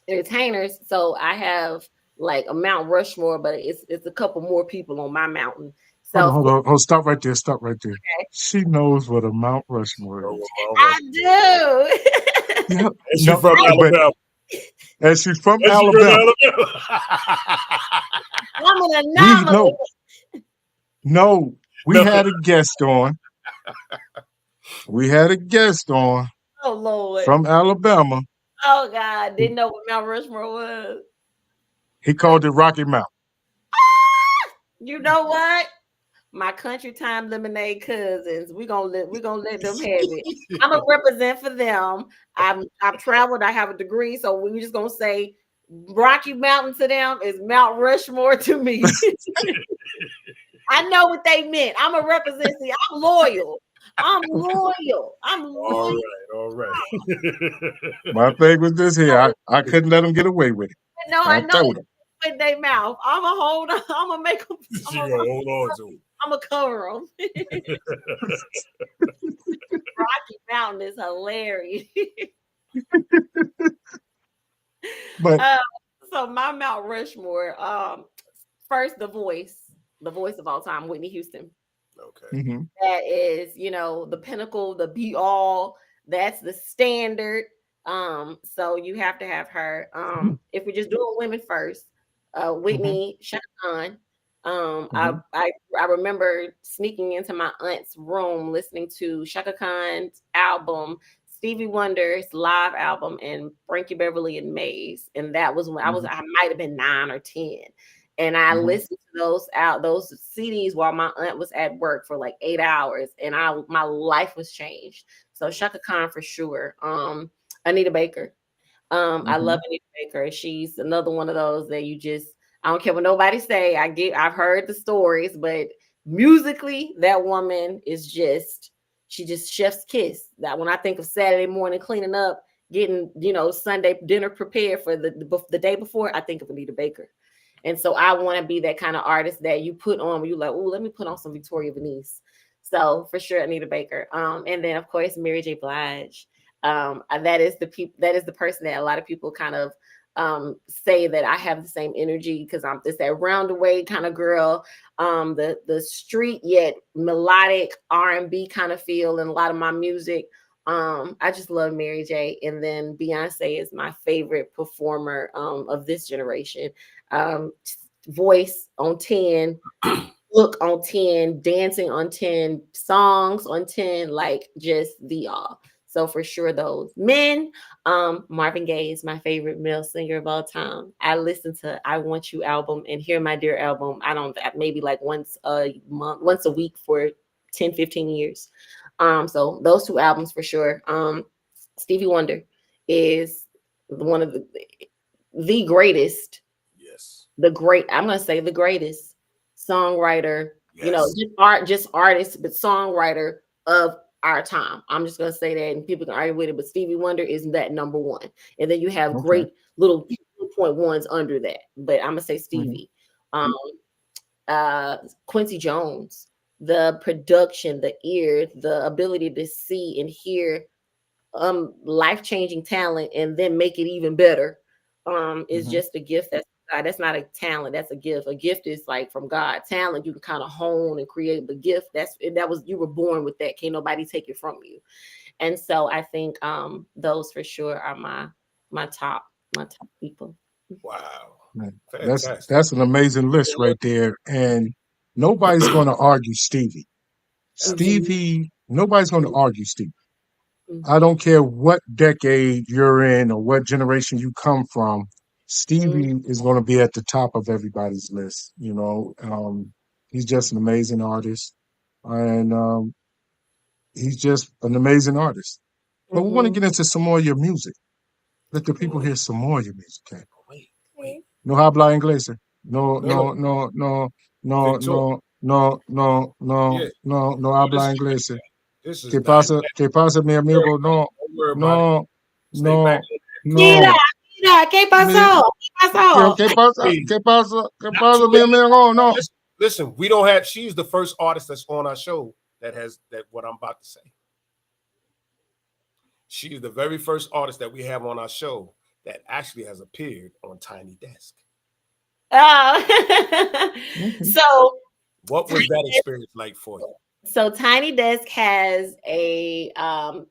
entertainers. So I have like a Mount Rushmore, but it's a couple more people on my mountain. So of Hold course, on, hold. Stop right there. Stop right there. okay, She knows what a Mount Rushmore Oh, is. Mount I Rushmore. do. Yeah, And she no, from but Alabama. and she's from And she from Alabama. Alabama. I'm an We anomaly. know. No, we No. had a guest on. We had a guest on Oh Lord. from Alabama. Oh God. Didn't know what Mount Rushmore was. He called it Rocky Mount. You know what? My country time lemonade cousins. We gonna let them have it. I'm gonna represent for them. I've traveled. I have a degree, so we just gonna say Rocky Mountain to them is Mount Rushmore to me. I know what they meant. I'm a represent. See, I'm loyal. I'm loyal. I'm loyal. All right. My thing was this here. I couldn't let him get away with it. No, I I know told him. with their mouth. I'm gonna hold on. I'm gonna make them. She gonna hold on to I'm gonna cover them. it. Rocky Mountain is hilarious. But uh, so my Mount Rushmore. First, the voice of all time, Whitney Houston. Okay. mm-hmm. That is, the pinnacle, the be all. That's the standard. So you have to have her. If we're just doing women first, Whitney, Chaka Khan. I remember sneaking into my aunt's room listening to Chaka Khan's album, Stevie Wonder's live album, and Frankie Beverly and Maze. And that was when I might have been 9 or 10. And I listened to those CDs while my aunt was at work for like 8 hours, and my life was changed. So Chaka Khan for sure. Anita Baker. I love Anita Baker. She's another one of those that I don't care what nobody say. I've heard the stories, but musically, that woman is she just chef's kiss. That when I think of Saturday morning cleaning up, getting Sunday dinner prepared for the day before, I think of Anita Baker. And so I want to be that kind of artist that you put on when you're like, oh, let me put on some Viktoria Vennice. So for sure, Anita Baker. And then of course Mary J. Blige. That is the person that a lot of people kind of say that I have the same energy because I'm just that roundaway kind of girl. The street yet melodic R&B kind of feel in a lot of my music. I just love Mary J. And then Beyonce is my favorite performer of this generation. Voice on 10, look on 10, dancing on 10, songs on 10, like just the all. So for sure those. Men, Marvin Gaye is my favorite male singer of all time. I listen to I Want You album and Hear My Dear album. Maybe like once a month, once a week for 10, 15 years. So those two albums for sure. Stevie Wonder is one of the greatest. Yes. I'm gonna say the greatest songwriter, yes. just artist, but songwriter of our time. I'm just gonna say that, and people can argue with it, but Stevie Wonder is that number one. And then you have great little 2.1s under that. But I'm gonna say Stevie. Quincy Jones, the production, the ear, the ability to see and hear life-changing talent and then make it even better is just a gift. That's not a talent, that's a gift. A gift is like from God. Talent you can kind of hone and create, the gift you were born with that. Can't nobody take it from you. And so I think those for sure are my top people. Wow. That's an amazing list right there. And nobody's going to argue Stevie. Nobody's going to argue Stevie. I don't care what decade you're in or what generation you come from. Stevie is going to be at the top of everybody's list. He's just an amazing artist, and he's just an amazing artist. But we want to get into some more of your music. Let the people hear some more of your music. Okay? Wait. No habla inglés. No habla inglés. This is ¿Qué pasa, mi amigo? No. Stay back. Mira, ¿qué pasó? ¿Qué pasa, mi amigo? No. Listen, we don't have. She's the first artist that's on our show that has that. What I'm about to say. She's the very first artist that we have on our show that actually has appeared on Tiny Desk. So what was that experience like for you? So Tiny Desk has an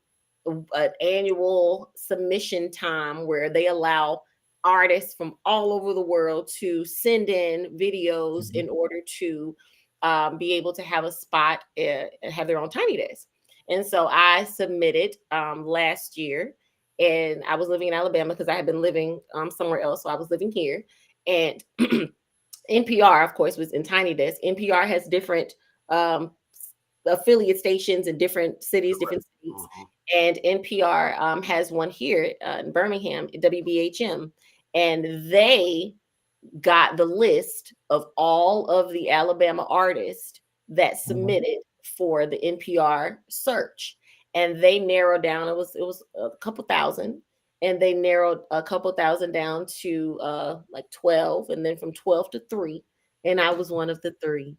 annual submission time where they allow artists from all over the world to send in videos in order to be able to have a spot and have their own Tiny Desk. And so I submitted last year, and I was living in Alabama because I had been living somewhere else. So I was living here, and NPR, of course, was in Tiny Desk. NPR has different affiliate stations in different cities, different states. And NPR has one here in Birmingham, WBHM, and they got the list of all of the Alabama artists that submitted for the NPR search, and they narrowed down. It was a couple thousand, and they narrowed a couple thousand down to like 12, and then from 12 to 3, and I was one of the 3.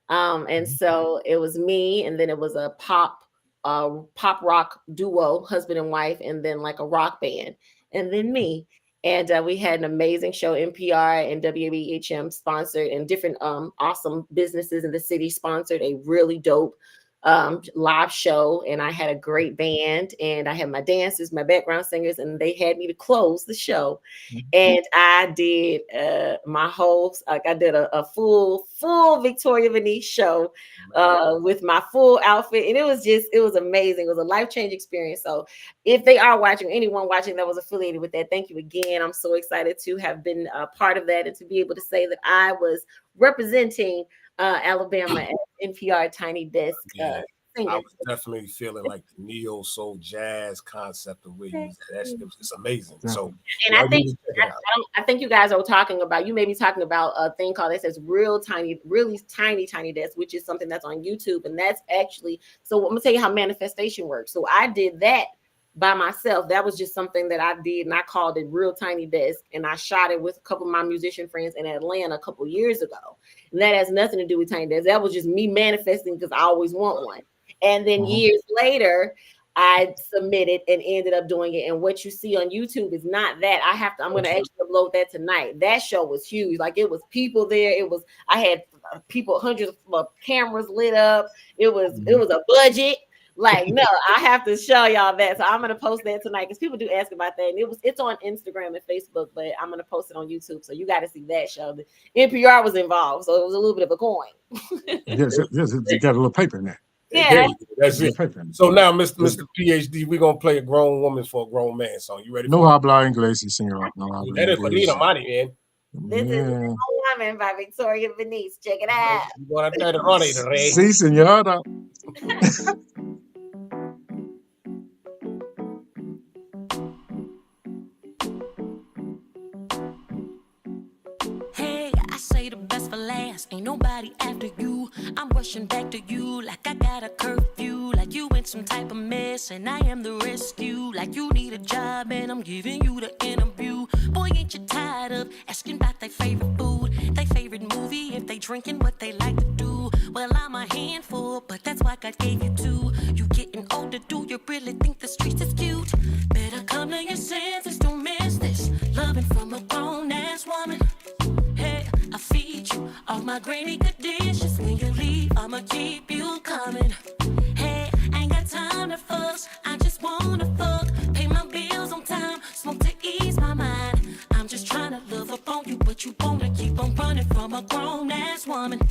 And so it was me, and then it was a pop rock duo, husband and wife, and then like a rock band, and then me. And we had an amazing show. NPR and WBHM sponsored, and different awesome businesses in the city sponsored a really dope live show. And I had a great band, and I had my dancers, my background singers, and they had me to close the show. And I did my whole, like I did a full Viktoria Vennice show with my full outfit. And it was amazing. It was a life-changing experience. So if they are watching, anyone watching that was affiliated with that, thank you again. I'm so excited to have been a part of that and to be able to say that I was representing Alabama at NPR Tiny Desk. I was definitely feeling like the neo soul jazz concept of where you it's amazing. So, and I think you guys are talking about, you may be talking about a thing called that says really tiny desk, which is something that's on YouTube, and that's actually, so I'm gonna tell you how manifestation works. So I did that by myself. That was just something that I did, and I called it Real Tiny Desk, and I shot it with a couple of my musician friends in Atlanta a couple years ago. And that has nothing to do with Tiny Desk. That was just me manifesting because I always want one. And then years later, I submitted and ended up doing it. And what you see on YouTube is not that. I'm going to actually upload that tonight. That show was huge. Like, it was people there. I had people, hundreds of cameras lit up. It was a budget. Like, no, I have to show y'all that. So I'm going to post that tonight because people do ask about that. And it's on Instagram and Facebook, but I'm going to post it on YouTube. So you got to see that show. The NPR was involved. So it was a little bit of a coin. yes, you got a little paper in there. Yeah, that's it. So now, Mr. PhD, we're gonna play a grown woman for a grown man song. You ready? No habla inglés, señor. No habla inglés. Money, man. This is Grown Woman by Viktoria Vennice. Check it out. Sí, señora. Say the best for last, ain't nobody after you. I'm rushing back to you like I got a curfew, like you in some type of mess and I am the rescue, like you need a job and I'm giving you the interview. Boy, ain't you tired of asking about their favorite food, their favorite movie, if they drinking, what they like to do? Well, I'm a handful, but that's why God gave you 2. You getting older, do you really think the streets is cute? Better come to your senses, don't miss this. Loving from a grown-ass woman. Hey, I feed you all my grainy good dishes. When you leave, I'ma keep you coming. Hey, ain't got time to fuss, I just wanna fuck. Pay my bills on time, smoke to ease my mind. I'm just trying to love up on you, but you wanna keep on running from a grown-ass woman.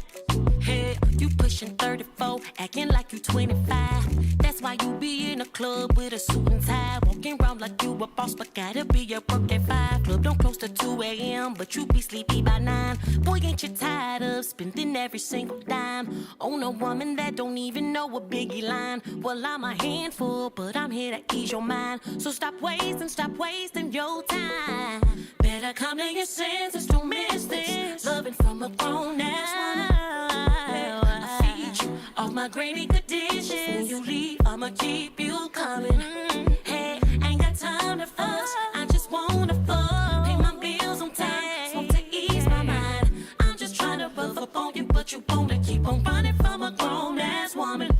Hey, you pushing 34, acting like you 25. That's why you be in a club with a suit and tie, walking around like you a boss, but gotta be at work at 5. Club don't close to 2 a.m., but you be sleepy by 9. Boy, ain't you tired of spending every single dime on a woman that don't even know a Biggie line? Well, I'm a handful, but I'm here to ease your mind. So stop wasting your time. Better come to your senses, don't miss this. Loving from a grown-ass woman. I feed you all my grainy good dishes. When you leave, I'ma keep you coming. Hey, ain't got time to fuss, I just wanna fuck. Pay my bills on time, smoke to ease my mind. I'm just trying to rough up on you, but you wanna keep on running from a grown-ass woman.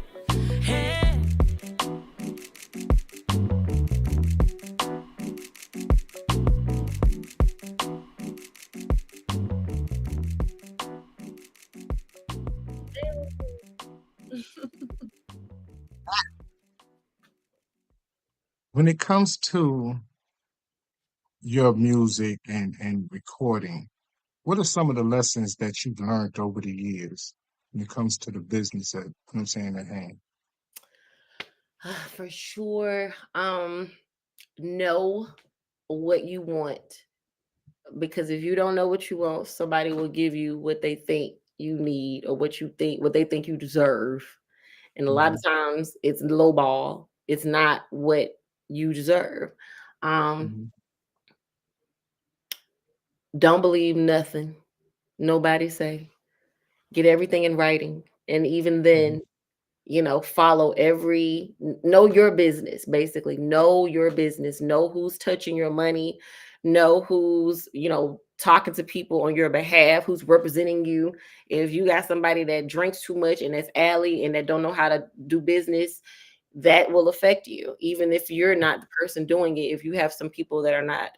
Hey. when it comes to your music and recording, what are some of the lessons that you've learned over the years when it comes to the business at, at hand? For sure. Know what you want, because if you don't know what you want, somebody will give you what they think you need or what they think you deserve. And a lot of times it's low ball. It's not what you deserve. Don't believe nothing nobody say. Get everything in writing. And even then, know your business, basically. Know your business. Know who's touching your money. Know who's, talking to people on your behalf, who's representing you. If you got somebody that drinks too much and that's alley and that don't know how to do business, that will affect you. Even if you're not the person doing it, if you have some people that are not,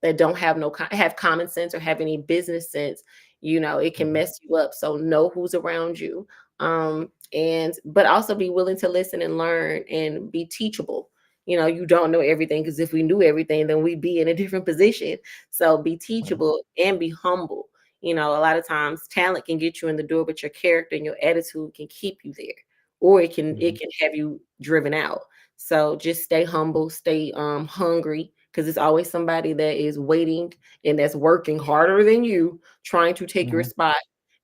that don't have have common sense or have any business sense, it can mess you up. So know who's around you. But also be willing to listen and learn and be teachable. You don't know everything, because if we knew everything, then we'd be in a different position. So be teachable and be humble. A lot of times talent can get you in the door, but your character and your attitude can keep you there, or it can have you driven out. So just stay humble, stay hungry, because it's always somebody that is waiting and that's working harder than you, trying to take your spot.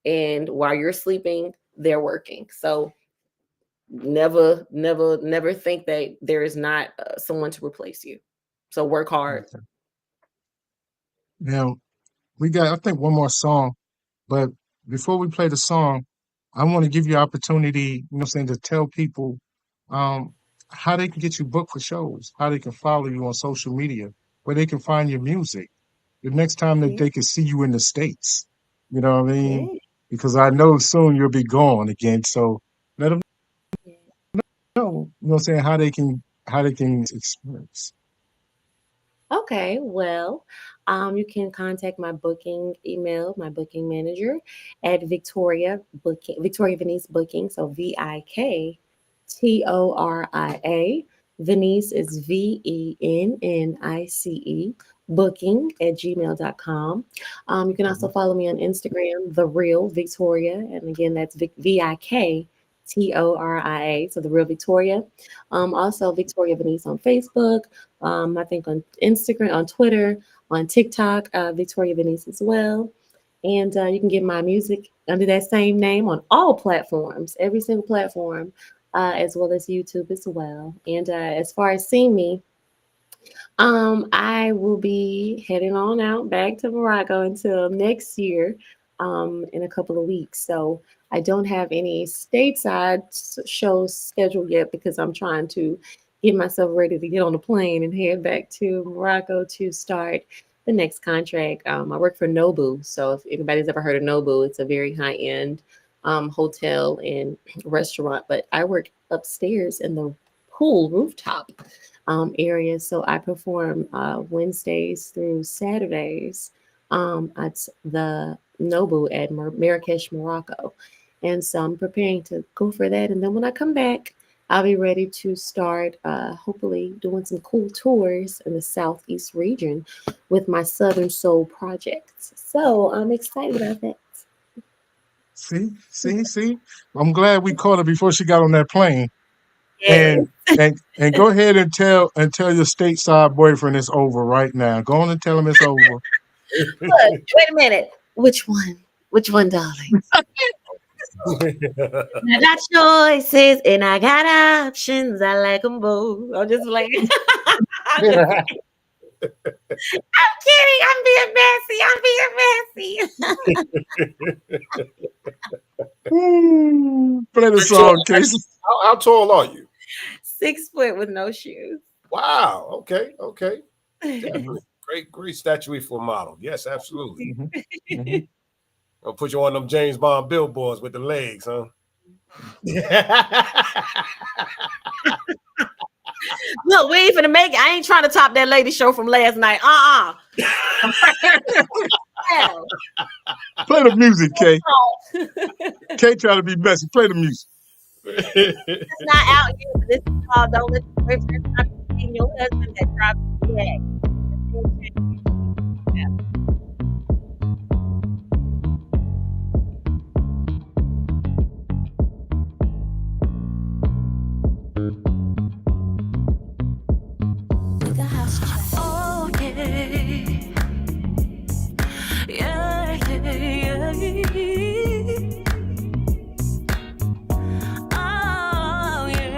And while you're sleeping, they're working. So never think that there is not someone to replace you. So work hard. Now, we got, I think, one more song, but before we play the song, I want to give you opportunity, to tell people how they can get you booked for shows, how they can follow you on social media, where they can find your music, the next time that they can see you in the States. You know what I mean? Yeah. Because I know soon you'll be gone again. So let them know, how they can experience. Okay, well, you can contact my booking email, my booking manager at Victoria Vennice Booking. So Viktoria. Vennice is Vennice booking@gmail.com. You can also follow me on Instagram, The Real Victoria. And again, that's Viktoria. So The Real Victoria. Also Victoria Vennice on Facebook. I think on Instagram, on Twitter, on TikTok, Victoria Vennice as well. And you can get my music under that same name on all platforms, every single platform, as well as YouTube as well. And as far as seeing me, I will be heading on out back to Morocco until next year, in a couple of weeks. So I don't have any stateside shows scheduled yet, because I'm trying to get myself ready to get on the plane and head back to Morocco to start the next contract. I work for Nobu. So if anybody's ever heard of Nobu, it's a very high-end hotel and restaurant. But I work upstairs in the pool rooftop area. So I perform Wednesdays through Saturdays at the Nobu at Marrakesh, Morocco. And so I'm preparing to go for that. And then when I come back, I'll be ready to start hopefully doing some cool tours in the Southeast region with my Southern Soul projects. So I'm excited about that. See. I'm glad we caught her before she got on that plane. Yes. And go ahead and tell your stateside boyfriend it's over right now. Go on and tell him it's over. Look, wait a minute. Which one? Which one, darling? I got choices and I got options. I like them both. I'm just like, I'm kidding. I'm being messy. Play the song, Casey. How tall are you? 6 foot with no shoes. Wow. Okay. Definitely. Great statuette for a model. Yes, absolutely. I'll put you on them James Bond billboards with the legs, huh? Look, we ain't finna make it. I ain't trying to top that lady show from last night. Play the music, Kay. Kay trying to be messy. Play the music. It's not out yet. This is called Don't Let the Boyfriend Stop You meeting your husband that drops you back. Oh, yeah. Yeah, yeah, yeah. Oh, yeah.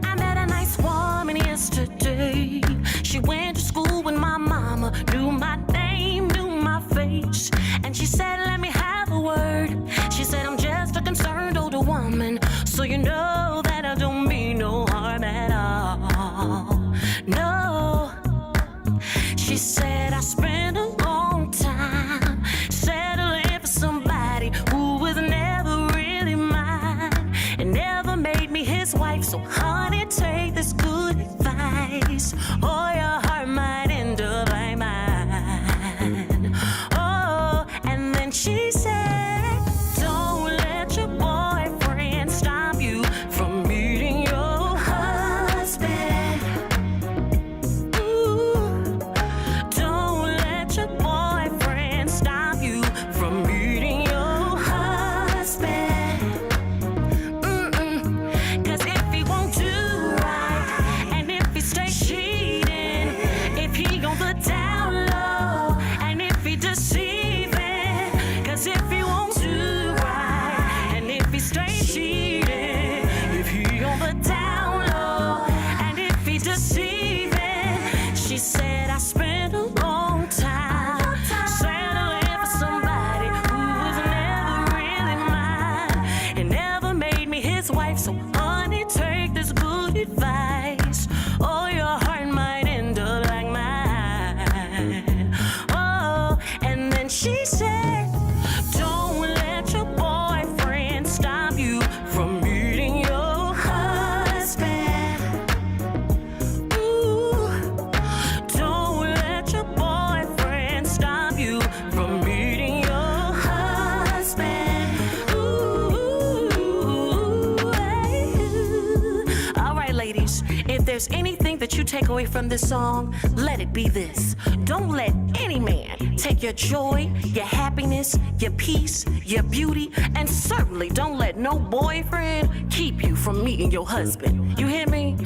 I met a nice woman yesterday. She went to school with my mama, knew my name, knew my face. And she said, let me have a word. She said, I'm just a concerned older woman, so you know that I don't mean no harm at all. No. She said, I spent a long time settling for somebody who was never really mine and never made me his wife. So honey, take this good advice, or your heart might end up like mine. Oh, and then she said, don't let your boyfriend stop you from meeting your husband. Ooh, don't let your boyfriend stop you from meeting your husband. Cause if he won't do right, and if he stays cheating, if he on the down low, and if he deceiving, cause if he won't do right, and if he stays cheating, if he on the down low, and if he deceiving, she said, I spent a long time settling for somebody who was never really mine and never made me his wife. So honey, take this good advice, or your heart might end up like mine. Oh, and then she said, don't let your boyfriend stop you from meeting your husband. Ooh, don't let your boyfriend stop you from meeting your husband. Ooh, all right, ladies, if there's anything that you take away from this song, let it be this. Don't let any man take your joy, your happiness, your peace, your beauty, and certainly don't let no boyfriend keep you from meeting your husband. You hear me?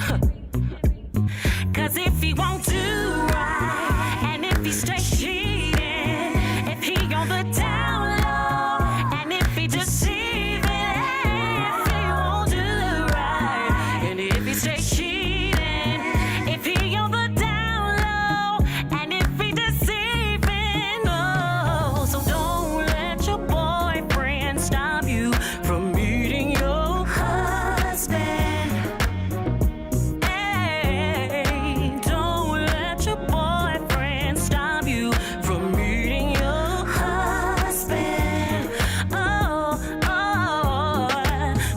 Cause if he won't do right, and if he stays cheating, if he on the down low, and if he deceiving, if he won't do right, and if he stays cheating, if he on the down low, and if he deceiving, oh, so don't let your boyfriend stop you from meeting your husband. Hey, don't let your boyfriend stop you from meeting your husband. Oh,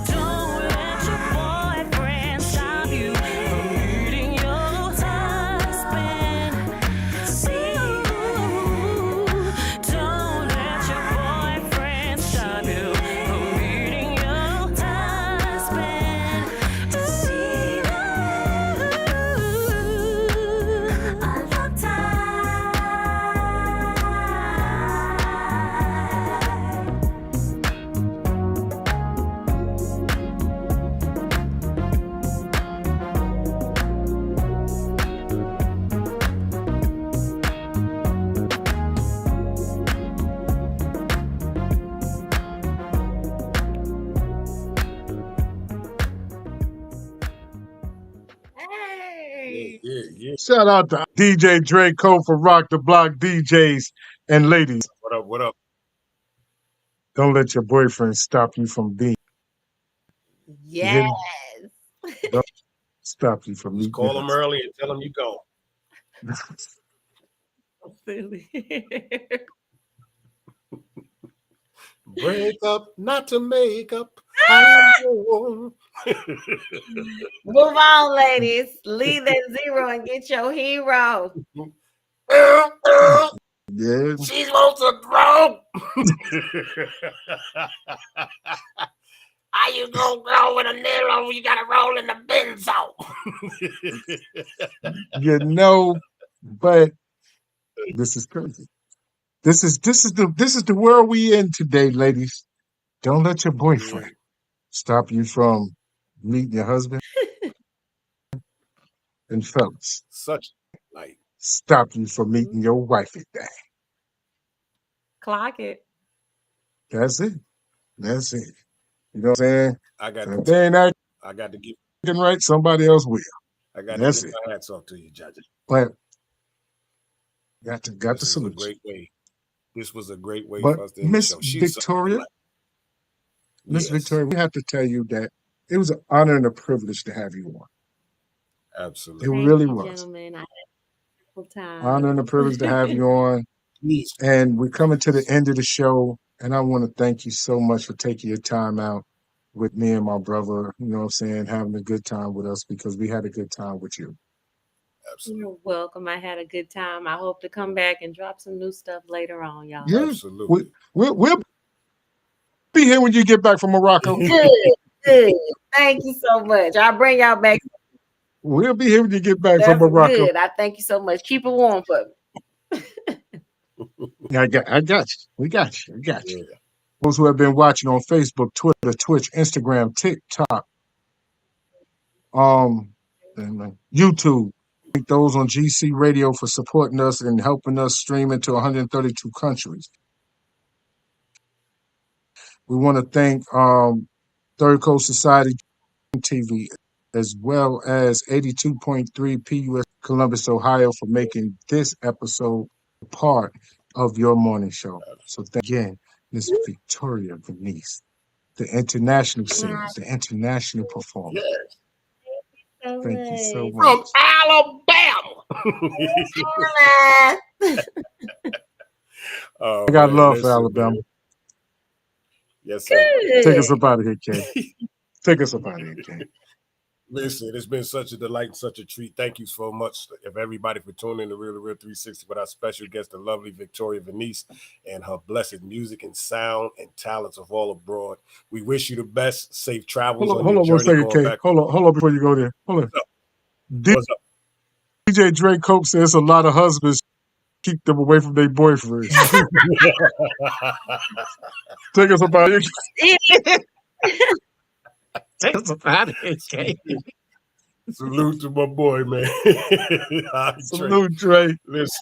don't let your boyfriend stop you from meeting your husband. See, don't let your boyfriend stop you from meeting your husband. See, a long time. Hey. Yeah. Shout out to DJ Draco for Rock the Block DJs. And ladies, What up? What up? don't let your boyfriend stop you from being. You hear Yes. me? Don't stop you from Just meeting. call him early and tell him you go. Silly. Break up, not to make up. I am wrong. Move on, ladies. Leave that zero and get your hero. Yeah. She wants a throne. How you gonna go with a Nero when you gotta roll in the benzo? You know, but this is crazy. This is the world we in today, ladies. Don't let your boyfriend stop you from meeting your husband. And fellas, Such like stop you from meeting your wifey day. Clock it. That's it. That's it. You know what I'm saying? I got If they ain't to give acting right, somebody else will. That's to it. give my hats off to you, judges. But got to This is a salute you. great way. This was a great way But for us to end the Miss show. She's Victoria, Miss Yes, Victoria, we have to tell you that it was an honor and a privilege to have you on. absolutely. It Thank really you, was. gentlemen. I had a wonderful time. Honor and a privilege to have you on. Please. And we're coming to the end of the show. And I want to thank you so much for taking your time out with me and my brother, you know what I'm saying, having a good time with us because we had a good time with you. Absolutely. You're welcome. I had a good time. I hope to come back and drop some new stuff later on, y'all. Yeah. Absolutely. We'll be here when you get back from Morocco. Good. Thank you so much. I'll bring y'all back. We'll be here when you get back That's from Morocco. good. I thank you so much. Keep it warm for me. I got you. We got you. Yeah. Those who have been watching on Facebook, Twitter, Twitch, Instagram, TikTok, and YouTube. Thank those on GC Radio for supporting us and helping us stream into 132 countries. We want to thank Third Coast Society TV as well as 82.3 PUS Columbus, Ohio for making this episode part of your morning show. So thank again, Miss Viktoria Vennice, the international singer, the international performer. Yes. Thank you so much. From Alabama. I got love for Alabama. Man. Yes, sir. Take us up out of here, Kay. Take us up out of here, Kay. Listen, it's been such a delight and such a treat. Thank you so much of everybody for tuning in to Real2reel360 with our special guest, the lovely Viktoria Vennice, and her blessed music and sound and talents of all abroad. We wish you the best, safe travels. Hold on 1 second, Kay. Hold on before you go there. Hold on. What's up? DJ Drake Cope says a lot of husbands keep them away from their boyfriends. Take us up out of here. Take us up out of here, Kay. Salute to my boy, man. Salute, Drake. Listen,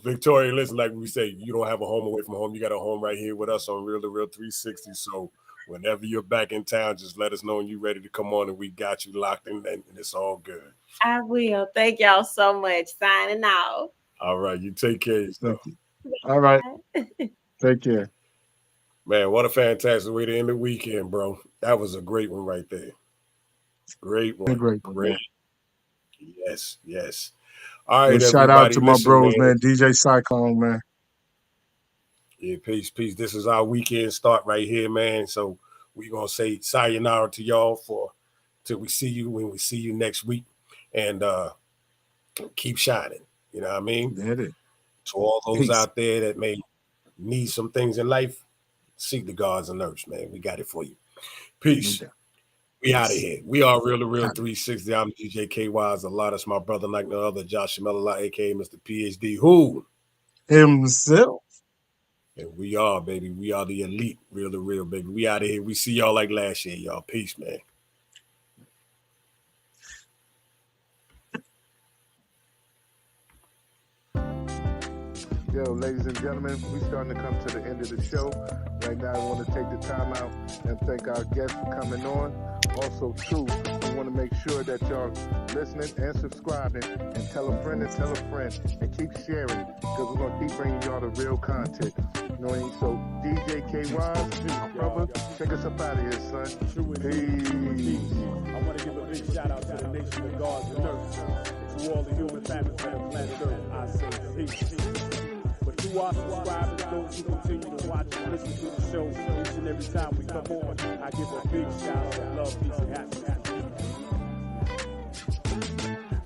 Victoria, listen, like we say, you don't have a home away from home. You got a home right here with us on Real2reel360. So whenever you're back in town, just let us know when you're ready to come on and we got you locked in and it's all good. I will. Thank y'all so much. Signing out. All right. You take care of yourself. All right. Take care. Man, what a fantastic way to end the weekend, bro. That was a great one right there. Great one. Great. Yes. All right, shout out to my bros, man. DJ Cyclone, man. Yeah, peace. This is our weekend start right here, man. So we're going to say sayonara to y'all till we see you when we see you next week. And keep shining. You know what I mean? That is. To all those out there that may need some things in life, seek the gods and earth, man. We got it for you. Peace. We out of here. We are Real2reel360. I'm DJ KY's a lot. That's my brother like no other, Josh Shamela, aka Mr. PhD, who himself. And we are, baby. We are the elite, real to real, baby. We out of here. We see y'all like last year, y'all. Peace, man. Yo, ladies and gentlemen, we're starting to come to the end of the show. Right now, I want to take the time out and thank our guests for coming on. Also, too, we want to make sure that y'all listening and subscribing and tell a friend and keep sharing because we're going to keep bringing y'all the real content. You know what I mean? So, DJ KY, brother, take us up out of here, son. Peace. I want to give a big shout out to the nation of gods and earth. To all the human families on planet Earth, I say peace. But to our subscribers, those who continue to watch and listen to the show each and every time we come on, I give a big shout out of love, peace, and happiness.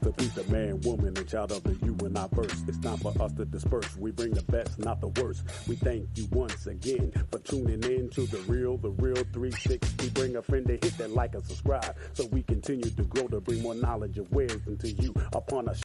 The peace of man, woman, and child. child of the you and I burst. It's time for us to disperse. We bring the best, not the worst. We thank you once again for tuning in to the Real 360. Bring a friend to hit that like and subscribe so we continue to grow to bring more knowledge of wisdom to you upon us.